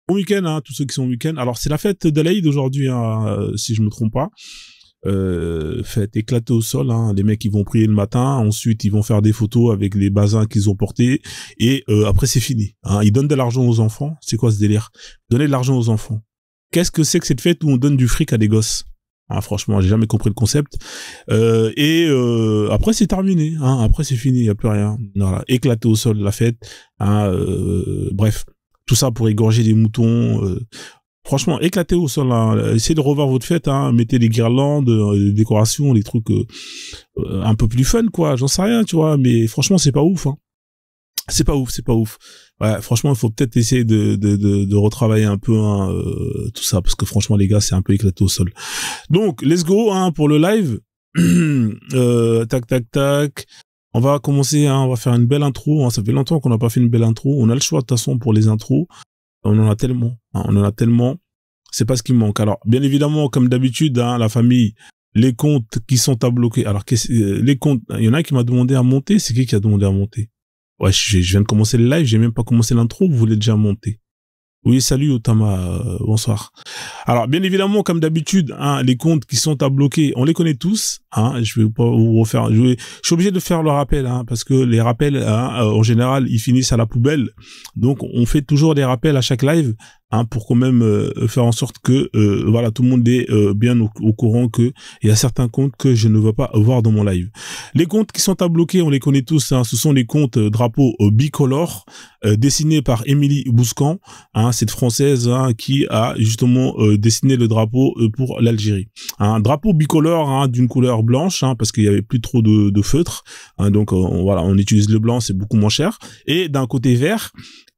Bon week-end, hein, tous ceux qui sont au week-end. Alors, c'est la fête de l'Aïd aujourd'hui, hein, si je me trompe pas. Fête éclatée au sol, hein. Les mecs, ils vont prier le matin, ensuite, ils vont faire des photos avec les bazins qu'ils ont portés, et après, c'est fini. Hein. Ils donnent de l'argent aux enfants. C'est quoi ce délire? Donner de l'argent aux enfants. Qu'est-ce que c'est que cette fête où on donne du fric à des gosses? Ah, franchement, j'ai jamais compris le concept. Après, c'est terminé. Hein. Après, c'est fini, il y a plus rien. Voilà, éclaté au sol la fête. Hein, bref, tout ça pour égorger des moutons. Franchement, éclatez au sol. Hein. Essayez de revoir votre fête. Hein. Mettez des guirlandes, des décorations, des trucs un peu plus fun, quoi. J'en sais rien, tu vois. Mais franchement, c'est pas ouf. Hein. C'est pas ouf, c'est pas ouf. Ouais, franchement, il faut peut-être essayer de retravailler un peu hein, tout ça, parce que franchement, les gars, c'est un peu éclaté au sol. Donc, let's go hein, pour le live. Tac, tac, tac. On va commencer, hein, on va faire une belle intro. Hein. Ça fait longtemps qu'on n'a pas fait une belle intro. On a le choix de toute façon pour les intros. On en a tellement. Hein, on en a tellement. C'est pas ce qui manque. Alors, bien évidemment, comme d'habitude, hein, la famille, les comptes qui sont à bloquer. Alors, les comptes, il y en a qui m'a demandé à monter. C'est qui a demandé à monter? Ouais, je viens de commencer le live, j'ai même pas commencé l'intro, vous voulez déjà monter. Oui, salut Otama, bonsoir. Alors, bien évidemment, comme d'habitude, hein, les comptes qui sont à bloquer, on les connaît tous. Hein, je vais pas vous refaire. Je suis obligé de faire le rappel, hein, parce que les rappels, hein, en général, ils finissent à la poubelle. Donc, on fait toujours des rappels à chaque live, hein, pour quand même faire en sorte que, voilà, tout le monde est bien au courant que il y a certains comptes que je ne veux pas voir dans mon live. Les comptes qui sont à bloquer, on les connaît tous. Hein, ce sont les comptes drapeaux bicolores dessinés par Émilie Bouscan, hein, cette française hein, qui a justement dessiné le drapeau pour l'Algérie. Un drapeau bicolore hein, d'une couleur blanche, hein, parce qu'il y avait plus trop de feutre. Hein, donc voilà, on utilise le blanc, c'est beaucoup moins cher. Et d'un côté vert.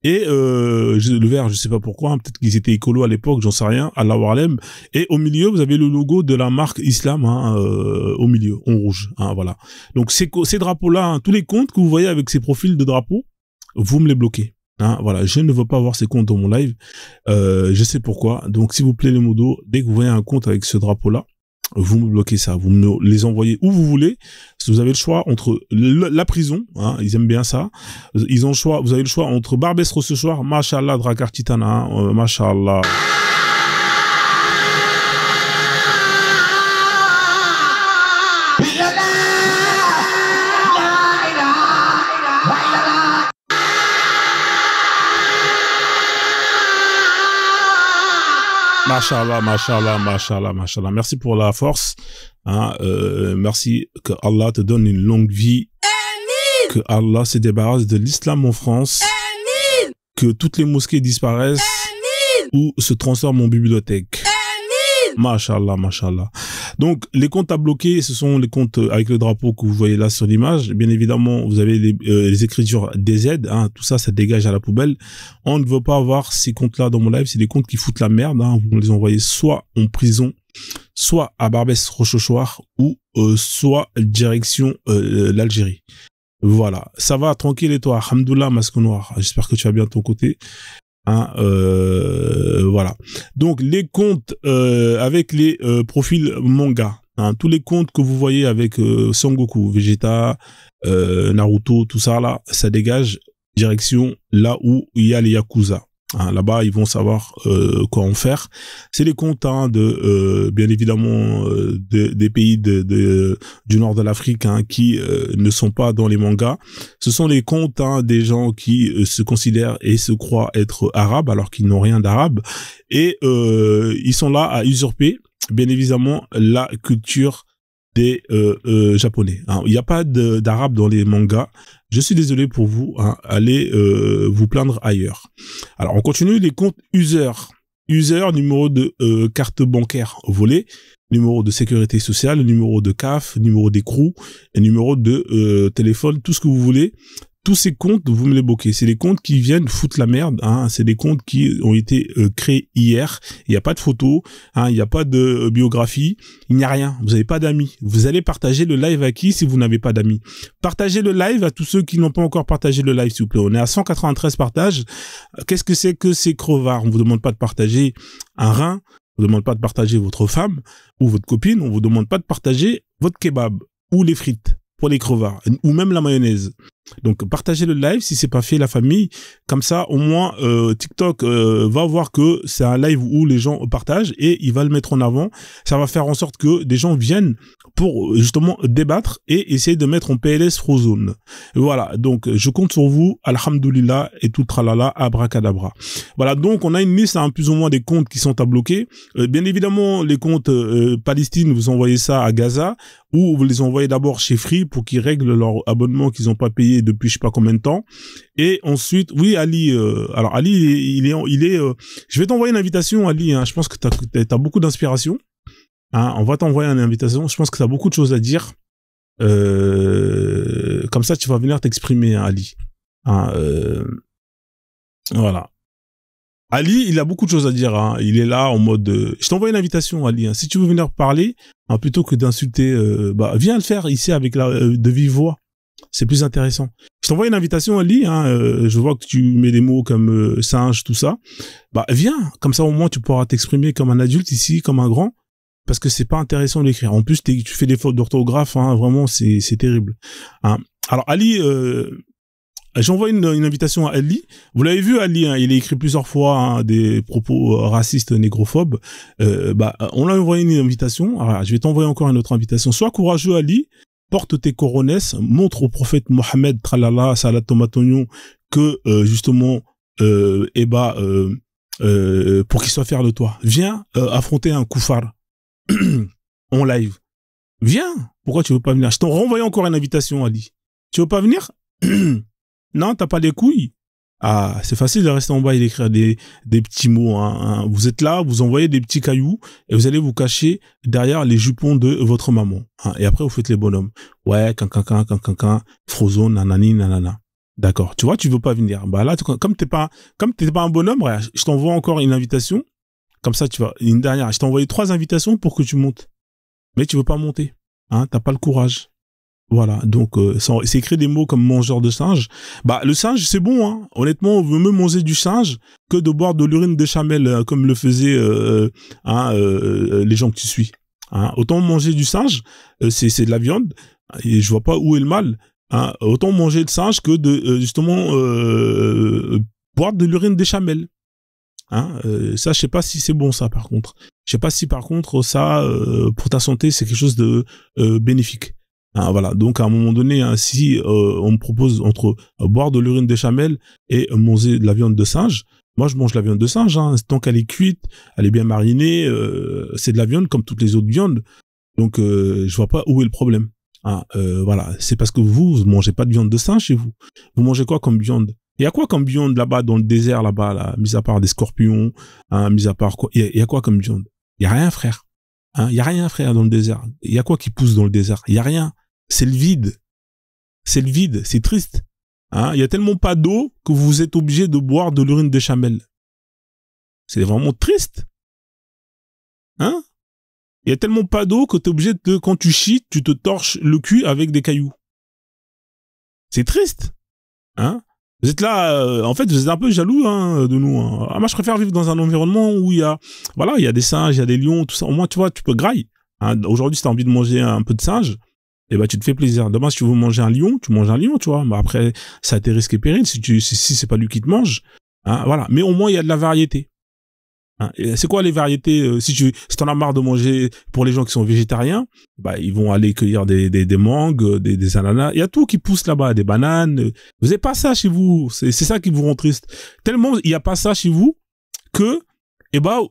Et le vert, je sais pas pourquoi, hein, peut-être qu'ils étaient écolos à l'époque, j'en sais rien, à la Warlem. Et au milieu, vous avez le logo de la marque Islam, hein, au milieu, en rouge. Hein, voilà. Donc ces drapeaux-là, hein, tous les comptes que vous voyez avec ces profils de drapeaux, vous me les bloquez. Hein, voilà, je ne veux pas voir ces comptes dans mon live. Je sais pourquoi. Donc s'il vous plaît les modos, dès que vous voyez un compte avec ce drapeau-là, vous me bloquez ça, vous me les envoyez où vous voulez. Si vous avez le choix entre la prison, hein, ils aiment bien ça. Ils ont le choix, vous avez le choix entre Barbès Rossechouart, Mashallah Drakar Titana, hein, Mashallah. Mashallah, mashallah, mashallah, mashallah. Merci pour la force. Hein, merci que Allah te donne une longue vie. Amin. Que Allah se débarrasse de l'islam en France. Amin. Que toutes les mosquées disparaissent. Amin. Ou se transforment en bibliothèque. Mashallah, mashallah. Donc, les comptes à bloquer, ce sont les comptes avec le drapeau que vous voyez là sur l'image. Bien évidemment, vous avez les écritures DZ, hein, tout ça, ça dégage à la poubelle. On ne veut pas avoir ces comptes-là dans mon live. C'est des comptes qui foutent la merde. Hein. Vous les envoyez soit en prison, soit à Barbès Rochechouart, ou soit direction l'Algérie. Voilà. Ça va, tranquille et toi. Alhamdoulilah, masque noir. J'espère que tu vas bien de ton côté. Hein, voilà. Donc les comptes avec les profils manga, hein, tous les comptes que vous voyez avec Son Goku, Vegeta, Naruto, tout ça là, ça dégage direction là où il y a les Yakuza. Hein, là-bas, ils vont savoir quoi en faire. C'est les comptes hein, de bien évidemment des pays du nord de l'Afrique hein, qui ne sont pas dans les mangas. Ce sont les comptes hein, des gens qui se considèrent et se croient être arabes alors qu'ils n'ont rien d'arabe et ils sont là à usurper bien évidemment la culture des japonais. Hein. Il n'y a pas d'arabe dans les mangas. Je suis désolé pour vous, hein, allez vous plaindre ailleurs. Alors, on continue les comptes user. User, numéro de carte bancaire volée, numéro de sécurité sociale, numéro de CAF, numéro d'écrou, et numéro de téléphone, tout ce que vous voulez. Tous ces comptes, vous me les bloquez. C'est des comptes qui viennent foutre la merde. Hein. C'est des comptes qui ont été créés hier. Il n'y a pas de photos, hein. Il n'y a pas de biographie. Il n'y a rien. Vous n'avez pas d'amis. Vous allez partager le live à qui si vous n'avez pas d'amis? Partagez le live à tous ceux qui n'ont pas encore partagé le live, s'il vous plaît. On est à 193 partages. Qu'est-ce que c'est que ces crevards? On vous demande pas de partager un rein. On vous demande pas de partager votre femme ou votre copine. On vous demande pas de partager votre kebab ou les frites. pour les crevards, ou même la mayonnaise. Donc partagez le live si c'est pas fait, la famille, comme ça au moins TikTok va voir que c'est un live où les gens partagent et il va le mettre en avant. Ça va faire en sorte que des gens viennent pour justement débattre et essayer de mettre en PLS Frozone. Voilà, donc je compte sur vous, alhamdoulilah et tout tralala, abracadabra. Voilà, donc on a une liste plus ou moins des comptes qui sont à bloquer. Bien évidemment, les comptes Palestine, vous envoyez ça à Gaza, ou vous les envoyez d'abord chez Free pour qu'ils règlent leur abonnement qu'ils n'ont pas payé depuis je sais pas combien de temps. Et ensuite, oui, Ali, alors Ali, je vais t'envoyer une invitation, Ali, hein, je pense que t'as beaucoup d'inspiration. Hein, on va t'envoyer une invitation, je pense que t'as beaucoup de choses à dire. Comme ça, tu vas venir t'exprimer, hein, Ali. Hein, voilà. Ali, il a beaucoup de choses à dire. Hein. Il est là en mode... Je t'envoie une invitation, Ali. Hein. Si tu veux venir parler, hein, plutôt que d'insulter... viens le faire ici avec de vive voix. C'est plus intéressant. Je t'envoie une invitation, Ali. Hein. Je vois que tu mets des mots comme singe, tout ça. Viens. Comme ça, au moins, tu pourras t'exprimer comme un adulte ici, comme un grand. Parce que c'est pas intéressant d'écrire. En plus, tu fais des fautes d'orthographe. Hein. Vraiment, c'est terrible. Hein. Alors, Ali... J'envoie une invitation à Ali. Vous l'avez vu, Ali, hein, il a écrit plusieurs fois hein, des propos racistes, négrophobes. On l'a envoyé une invitation. Alors, je vais t'envoyer encore une autre invitation. Sois courageux, Ali. Porte tes coronesses. Montre au prophète Mohammed, tralala, salat tomate oignon, que justement, pour qu'il soit fier de toi. Viens affronter un koufar en live. Viens. Pourquoi tu veux pas venir? Je t'en renvoie encore une invitation, Ali. Tu veux pas venir? Non, t'as pas les couilles. Ah, c'est facile de rester en bas et d'écrire des petits mots. Hein. Vous êtes là, vous envoyez des petits cailloux et vous allez vous cacher derrière les jupons de votre maman. Hein. Et après, vous faites les bonhommes. Ouais, cancancan, Frozone, nanani, nanana. D'accord. Tu vois, tu veux pas venir. Là, comme t'es pas un bonhomme, ouais, je t'envoie encore une invitation. Comme ça, tu vas, une dernière. Je t'ai envoyé 3 invitations pour que tu montes. Mais tu veux pas monter. Hein, t'as pas le courage. Voilà, donc c'est écrit des mots comme mangeur de singe. Le singe, c'est bon, hein. Honnêtement, on veut mieux manger du singe que de boire de l'urine de chamelle, comme le faisaient les gens que tu suis. Hein. Autant manger du singe, c'est de la viande, et je vois pas où est le mal. Hein. Autant manger le singe que de justement boire de l'urine de chamelle. Hein. Ça, je sais pas si c'est bon, ça, par contre. Je sais pas si, par contre, ça, pour ta santé, c'est quelque chose de bénéfique. Hein, voilà, donc à un moment donné, hein, si on me propose entre boire de l'urine de chamelle et manger de la viande de singe, moi je mange la viande de singe, hein, tant qu'elle est cuite, elle est bien marinée, c'est de la viande comme toutes les autres viandes, donc je vois pas où est le problème. Hein, voilà, c'est parce que vous mangez pas de viande de singe chez vous. Vous mangez quoi comme viande? Il y a quoi comme viande là-bas dans le désert là-bas, là, mis à part des scorpions, hein, mis à part quoi? Il y a quoi comme viande? Il y a rien, frère. Hein, il y a rien, frère, dans le désert. Il y a quoi qui pousse dans le désert? Il y a rien. C'est le vide. C'est le vide. C'est triste. Hein, il y a tellement pas d'eau que vous êtes obligé de boire de l'urine de chamelle. C'est vraiment triste. Hein? Il y a tellement pas d'eau que tu es obligé de, quand tu chies, tu te torches le cul avec des cailloux. C'est triste. Hein? Vous êtes là, en fait, vous êtes un peu jaloux hein, de nous. Hein. Ah, moi, je préfère vivre dans un environnement où il y a des singes, il y a des lions, tout ça. Au moins, tu vois, tu peux grailler. Hein. Aujourd'hui, si tu as envie de manger un peu de singe, tu te fais plaisir. Demain, si tu veux manger un lion, tu manges un lion, tu vois. Mais après, ça a tes risques et périls si c'est pas lui qui te mange. Hein, voilà. Mais au moins, il y a de la variété. Hein. C'est quoi les variétés? Si t'en as marre de manger pour les gens qui sont végétariens, ils vont aller cueillir des mangues, des ananas. Il y a tout qui pousse là-bas, des bananes. Vous avez pas ça chez vous. C'est ça qui vous rend triste. Tellement il y a pas ça chez vous que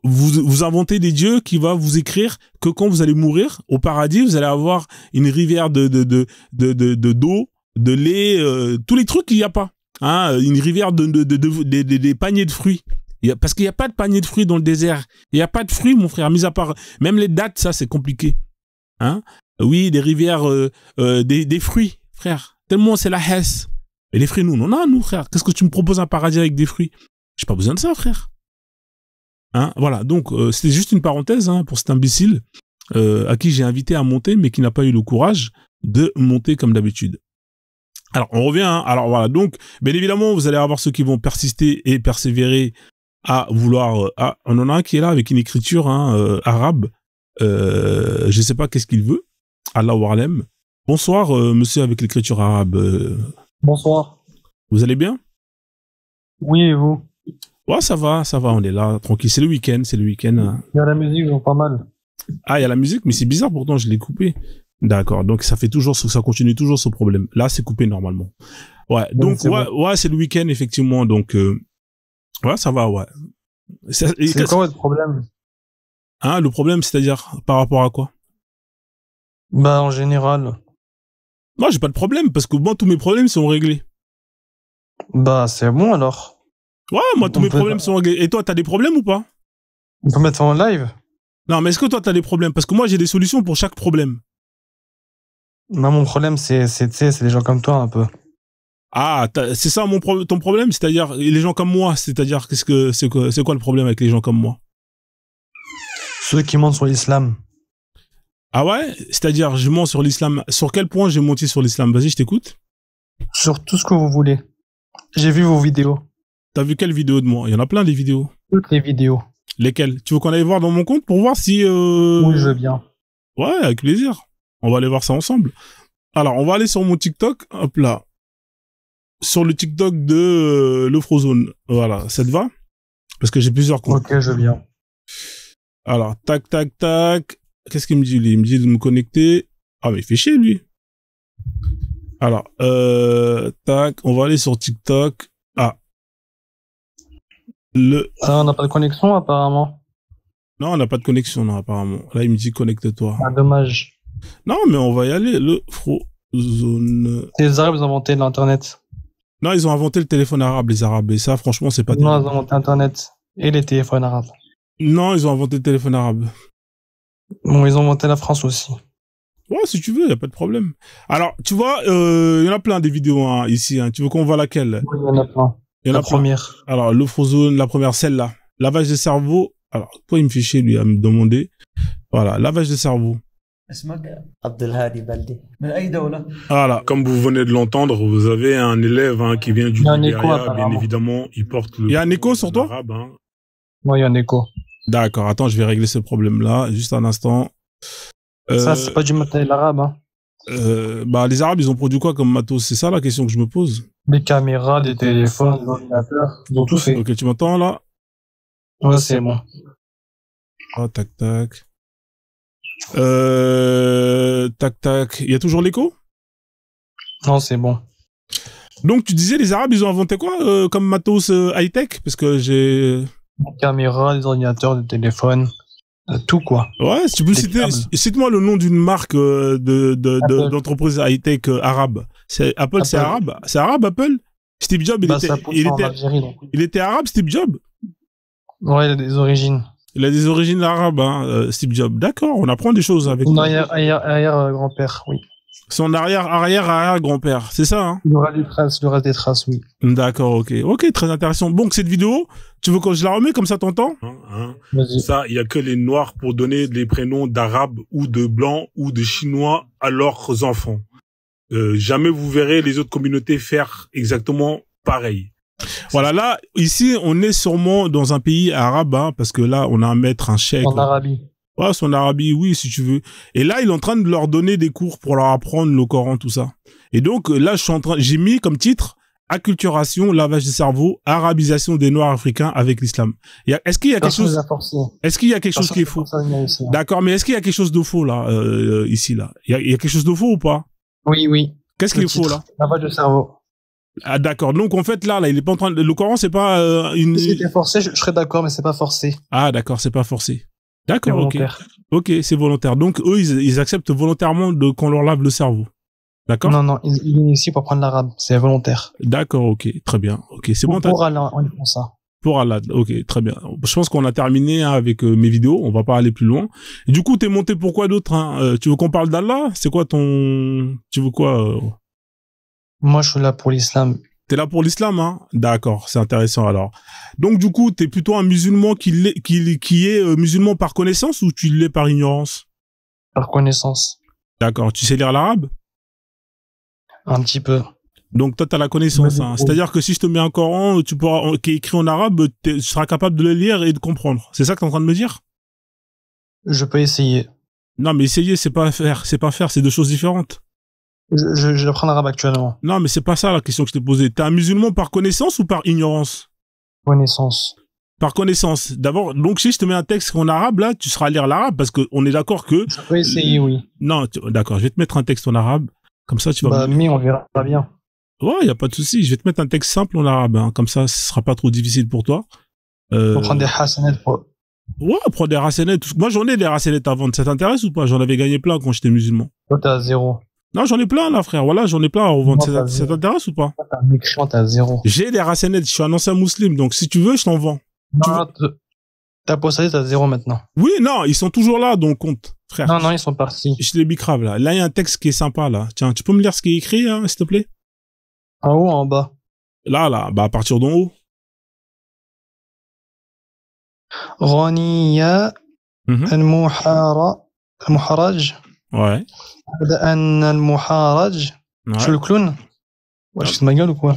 vous inventez des dieux qui va vous écrire que quand vous allez mourir au paradis, vous allez avoir une rivière d'eau, de lait, tous les trucs qu'il y a pas. Hein, une rivière des paniers de fruits. Parce qu'il n'y a pas de panier de fruits dans le désert. Il n'y a pas de fruits, mon frère, mis à part même les dattes, ça c'est compliqué. Hein? Oui, des rivières, des fruits, frère. Tellement c'est la hesse. Et les fruits, nous, frère. Qu'est-ce que tu me proposes un paradis avec des fruits? J'ai pas besoin de ça, frère. Hein? Voilà, donc c'était juste une parenthèse hein, pour cet imbécile à qui j'ai invité à monter, mais qui n'a pas eu le courage de monter comme d'habitude. Alors, on revient. Hein. Alors voilà, donc, bien évidemment, vous allez avoir ceux qui vont persister et persévérer à vouloir... on en a un qui est là avec une écriture hein, arabe. Je sais pas qu'est-ce qu'il veut. Allah Warlem. Bonsoir, monsieur avec l'écriture arabe. Bonsoir. Vous allez bien? Oui, et vous? Ouais, ça va, on est là, tranquille. C'est le week-end, hein. Il y a la musique, j'en pas mal. Ah, il y a la musique, mais c'est bizarre, pourtant, je l'ai coupé. D'accord, donc ça continue toujours ce problème. Là, c'est coupé normalement. Ouais, donc, bon. ouais, c'est le week-end, effectivement, donc, ouais, ça va, ouais. C'est quoi votre problème? Hein, le problème, c'est-à-dire, par rapport à quoi? Bah, en général. Moi, j'ai pas de problème, parce que moi, tous mes problèmes sont réglés. Bah, c'est bon, alors. Ouais, moi, tous mes problèmes sont réglés. Et toi, t'as des problèmes ou pas? On peut mettre ça en live? Non, mais est-ce que toi, t'as des problèmes? Parce que moi, j'ai des solutions pour chaque problème. Bah, mon problème, tu sais, c'est les gens comme toi, un peu. Ah, c'est ça ton problème, c'est-à-dire les gens comme moi, c'est-à-dire c'est quoi le problème avec les gens comme moi? Ceux qui mentent sur l'islam. Ah ouais, c'est-à-dire je mens sur l'islam. Sur quel point j'ai menti sur l'islam? Vas-y, je t'écoute. Sur tout ce que vous voulez. J'ai vu vos vidéos. T'as vu quelle vidéo de moi? Il y en a plein des vidéos. Toutes les vidéos. Lesquelles? Tu veux qu'on aille voir dans mon compte pour voir si Oui, je veux bien. Ouais, avec plaisir. On va aller voir ça ensemble. Alors, on va aller sur mon TikTok. Hop là. Sur le TikTok de le Frozone. Voilà, ça te va? Parce que j'ai plusieurs comptes. Ok, je veux bien. Alors, tac, tac, tac. Qu'est-ce qu'il me dit, lui? Il me dit de me connecter. Ah, mais il fait chier, lui. Alors, tac, on va aller sur TikTok. Ah. On n'a pas de connexion, apparemment. Non, on n'a pas de connexion, non, apparemment. Là, il me dit connecte-toi. Ah, dommage. Non, mais on va y aller. Le Frozone. Les Arabes, ils ont inventé l'Internet. Non, ils ont inventé le téléphone arabe, les Arabes. Et ça, franchement, c'est pas Non, terrible. ils ont inventé Internet. Et les téléphones arabes. Non, ils ont inventé le téléphone arabe. Bon, ils ont inventé la France aussi. Ouais, si tu veux, y a pas de problème. Alors, tu vois, y en a plein des vidéos hein, ici. Hein. Tu veux qu'on voit laquelle? Oui, il y en a plein. Il y en a La première. plein. Alors, le Frozone, la première, celle-là. Lavage de cerveau. Alors, toi, il me fait chier, lui, à me demander. Voilà, lavage de cerveau. Voilà, comme vous venez de l'entendre, vous avez un élève hein, qui vient du Nigeria, bien évidemment, il porte le... Il y a un écho sur toi? Arabe, hein. Oui, il y a un écho. D'accord, attends, je vais régler ce problème-là, juste un instant. Ça, c'est pas du matériel arabe, hein. Bah, les Arabes, ils ont produit quoi comme matos? C'est ça la question que je me pose. Des caméras, des téléphones, des ordinateurs, ils ont tout fait. Ok, tu m'entends là? Ouais, c'est bon. Ah, tac, tac. Tac, tac. Il y a toujours l'écho? Non, c'est bon. Donc, tu disais, les Arabes, ils ont inventé quoi comme matos high-tech? Parce que j'ai... Des caméras, des ordinateurs, des téléphones, tout quoi. Ouais, si tu peux cite-moi le nom d'une marque d'entreprise high-tech arabe. Apple, c'est arabe? C'est arabe, Apple? Steve Jobs, il était arabe, Steve Jobs? Ouais, il a des origines. Il a des origines arabes, hein, Steve Jobs. D'accord, on apprend des choses avec son arrière-grand-père, oui. Son arrière-grand-père, c'est ça, hein? Il y aura des traces, oui. D'accord, ok. Ok, très intéressant. Donc, cette vidéo, tu veux que je la remets comme ça, t'entends? Vas-y. Ça, il y a que les Noirs pour donner les prénoms d'Arabes ou de Blancs ou de Chinois à leurs enfants. Jamais vous verrez les autres communautés faire exactement pareil. Voilà, là, ici, on est sûrement dans un pays arabe, hein, parce que là, on a un maître, un cheikh. En Arabie. Ouais, son Arabie, oui, si tu veux. Et là, il est en train de leur donner des cours pour leur apprendre le Coran, tout ça. Et donc, là, j'ai mis comme titre, acculturation, lavage de cerveau, arabisation des Noirs africains avec l'islam. Est-ce qu'il y a quelque chose, qui est faux? D'accord, mais est-ce qu'il y a quelque chose de faux, là, ici, là? Il y a quelque chose de faux ou pas? Oui, oui. Qu'est-ce qui est faux, là? Lavage de cerveau. Ah, d'accord. Donc, en fait, là, il est pas en train de, le Coran, c'est pas, une... Si c'était forcé, je serais d'accord, mais c'est pas forcé. Ah, d'accord, c'est pas forcé. D'accord, ok. Ok, c'est volontaire. Donc, eux, ils acceptent volontairement qu'on leur lave le cerveau. D'accord? Non, non, ils viennent ici pour prendre l'arabe. C'est volontaire. D'accord, ok. Très bien. Ok, c'est bon. Pour Allah, on font ça. Pour Allah. Ok, très bien. Je pense qu'on a terminé hein, avec mes vidéos. On va pas aller plus loin. Et du coup, t'es monté pour quoi d'autre hein tu veux qu'on parle d'Allah? C'est quoi ton... Tu veux quoi Moi, je suis là pour l'islam. T'es là pour l'islam, hein? D'accord, c'est intéressant alors. Donc du coup, t'es plutôt un musulman qui est musulman par connaissance ou tu l'es par ignorance? Par connaissance. D'accord, tu sais lire l'arabe? Un petit peu. Donc toi, t'as la connaissance, hein. C'est-à-dire que si je te mets un Coran, qui est écrit en arabe, tu seras capable de le lire et de comprendre. C'est ça que t'es en train de me dire? Je peux essayer. Non, mais essayer, c'est pas faire, c'est deux choses différentes. J'apprends l'arabe actuellement. Non, mais c'est pas ça la question que je t'ai posée. T'es un musulman par connaissance ou par ignorance? Connaissance. Par connaissance. D'abord, donc si je te mets un texte en arabe, là, tu seras à lire l'arabe parce qu'on est d'accord que... Je peux essayer, oui. Non, d'accord, je vais te mettre un texte en arabe. Comme ça, tu vas... Bah, mais on verra bien. Ouais, y a pas de souci. Je vais te mettre un texte simple en arabe. Hein. Comme ça, ce sera pas trop difficile pour toi. On prend des hasanettes pour... Ouais, prends des racenettes. Moi, j'en ai des racenettes à vendre. Ça t'intéresse ou pas? J'en avais gagné plein quand j'étais musulman. Toi, t'es à 0. Non, j'en ai plein, là, frère. Voilà, j'en ai plein à revendre. Non, Ça t'intéresse ou pas? Toi, t'es un mécréant, t'es à 0. J'ai des racenettes. Je suis un ancien musulman. Donc, si tu veux, je t'en vends. Non, t'as possédé, t'as 0 maintenant. Oui, non, ils sont toujours là, donc compte, frère. Non, ils sont partis. Je les bicrave, là. Là, il y a un texte qui est sympa, là. Tiens, tu peux me lire ce qui est écrit, hein, s'il te plaît? En haut, en bas. Là, bah, à partir d'en haut. غنية المحرج Ouais. أن المحرج. Ouais. Je suis le clown? Ouais, je suis de ma gueule ou quoi?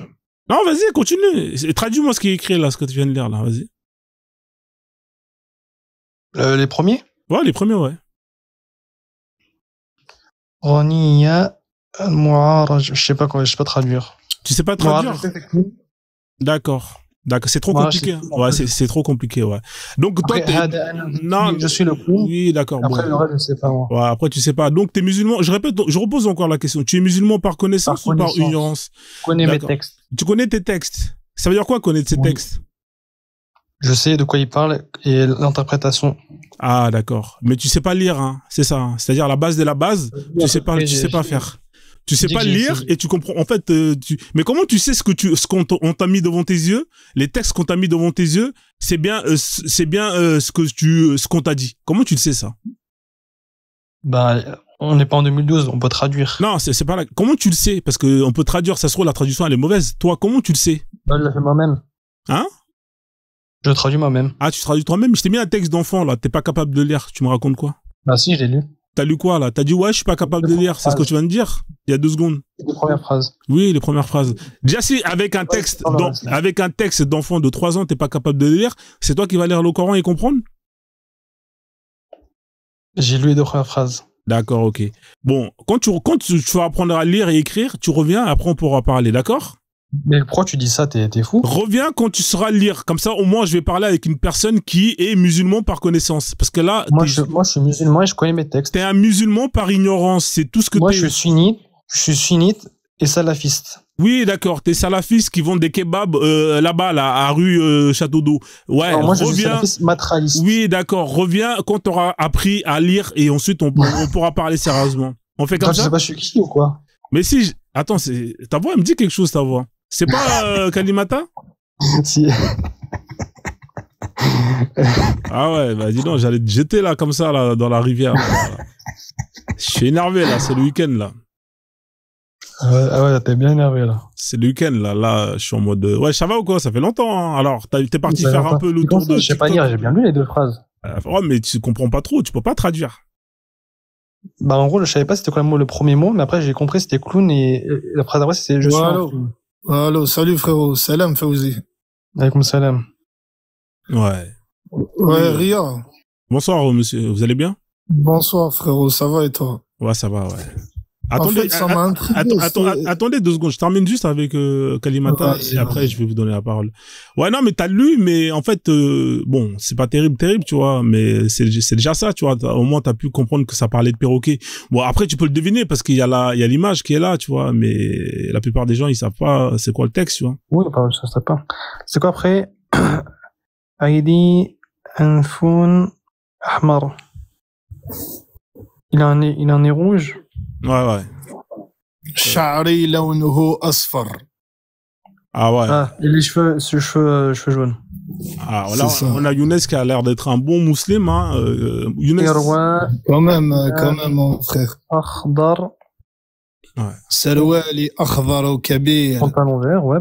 Non, vas-y, continue. Traduis-moi ce qui est écrit, là, ce que tu viens de lire, là. Vas-y. Les premiers? Ouais, les premiers, ouais. غنية المعارج. Je sais pas traduire. Tu sais pas traduire? D'accord. D'accord, c'est trop compliqué. Ouais, c'est trop compliqué, ouais. Donc, après, toi, non, je suis le clown. Oui, d'accord. Après, bon. Le reste, je sais pas, moi. Ouais, après, tu sais pas. Donc, t'es musulman. Je répète, je repose encore la question. Tu es musulman par connaissance ou par ignorance? Je connais mes textes. Tu connais tes textes. Ça veut dire quoi, connaître ces textes? Je sais de quoi il parle et l'interprétation. Ah, d'accord. Mais tu sais pas lire, hein. C'est ça. Hein. C'est-à-dire, la base de la base, tu sais pas faire. Tu sais pas lire et tu comprends. En fait, mais comment tu sais ce qu'on t'a mis devant tes yeux, les textes qu'on t'a mis devant tes yeux, c'est bien ce qu'on t'a dit. Comment tu le sais ça? Bah, on n'est pas en 2012, on peut traduire. Non, c'est pas là. Comment tu le sais? Parce que on peut traduire, ça se trouve la traduction elle est mauvaise. Toi, comment tu le sais? Bah, je le fais moi-même. Hein? Je le traduis moi-même. Ah, tu traduis toi-même? Je t'ai mis un texte d'enfant là. T'es pas capable de lire. Tu me racontes quoi? Bah si, je l'ai lu. T'as lu quoi là? T'as dit ouais, je suis pas capable de lire. C'est ce que tu viens de dire il y a 2 secondes. Les premières phrases. Oui, les premières phrases. Déjà si avec un texte d'enfant de 3 ans, t'es pas capable de lire, c'est toi qui vas lire le Coran et comprendre? J'ai lu les 2 premières phrases. D'accord, ok. Bon, quand tu vas apprendre à lire et écrire, tu reviens, après on pourra parler, d'accord? Mais pourquoi tu dis ça? T'es fou? Reviens quand tu sauras lire. Comme ça, au moins, je vais parler avec une personne qui est musulman par connaissance. Parce que là... Moi, je suis musulman et je connais mes textes. T'es un musulman par ignorance. C'est tout ce que moi, je suis sunnite et salafiste. Oui, d'accord. T'es salafiste qui vendent des kebabs là-bas, là, à rue Château d'Eau. Ouais, alors, moi, je suis salafiste matraliste. Oui, d'accord. Reviens quand t'auras appris à lire et ensuite on pourra parler sérieusement. On fait comme ça? Je sais pas, je suis qui ou quoi? Mais si... Attends, ta voix, elle me dit quelque chose, ta voix. C'est pas Kalimata? Si. Ah ouais, bah dis donc, j'allais te jeter là, comme ça, là, dans la rivière. Je suis énervé, là, c'est le week-end, là. Ah ouais, t'es bien énervé, là. C'est le week-end, là. Là, je suis en mode... Ouais, ça va ou quoi? Ça fait longtemps, hein. Alors, t'es parti faire un peu le tour de... Je sais pas lire, j'ai bien lu les 2 phrases. Ouais, mais tu comprends pas trop, tu peux pas traduire. Bah, en gros, je savais pas c'était quoi le premier mot, mais après, j'ai compris c'était clown et la phrase après, c'était je suis un clown. Allô, salut frérot, salam Fawzi. Alaykoum salam. Ouais. Ouais, Ria. Bonsoir, monsieur, vous allez bien? Bonsoir frérot, ça va et toi? Ouais, ça va, ouais. Attendez, en fait, ça m'a intrigué. Attendez 2 secondes, je termine juste avec Kalimata et après je vais vous donner la parole. Ouais, non, mais t'as lu, mais en fait, bon, c'est pas terrible, tu vois, mais c'est déjà ça, tu vois. Au moins, t'as pu comprendre que ça parlait de perroquet. Bon, après, tu peux le deviner parce qu'il y a l'image qui est là, tu vois, mais la plupart des gens, ils savent pas c'est quoi le texte, tu vois. Oui, ça se pas. C'est quoi après? Aïdi Anfoun Ahmar. Il a un nez rouge. Ouais. Sha'ri lawnuhu asfar. Ah ouais. Ah, et les cheveux jaunes. Ah, là, on a Younes qui a l'air d'être un bon musulman, hein. Younes. Quand même, mon frère. Akhdar. Ouais. Sarouali akhdar au kabir. Pantalon vert, ouais.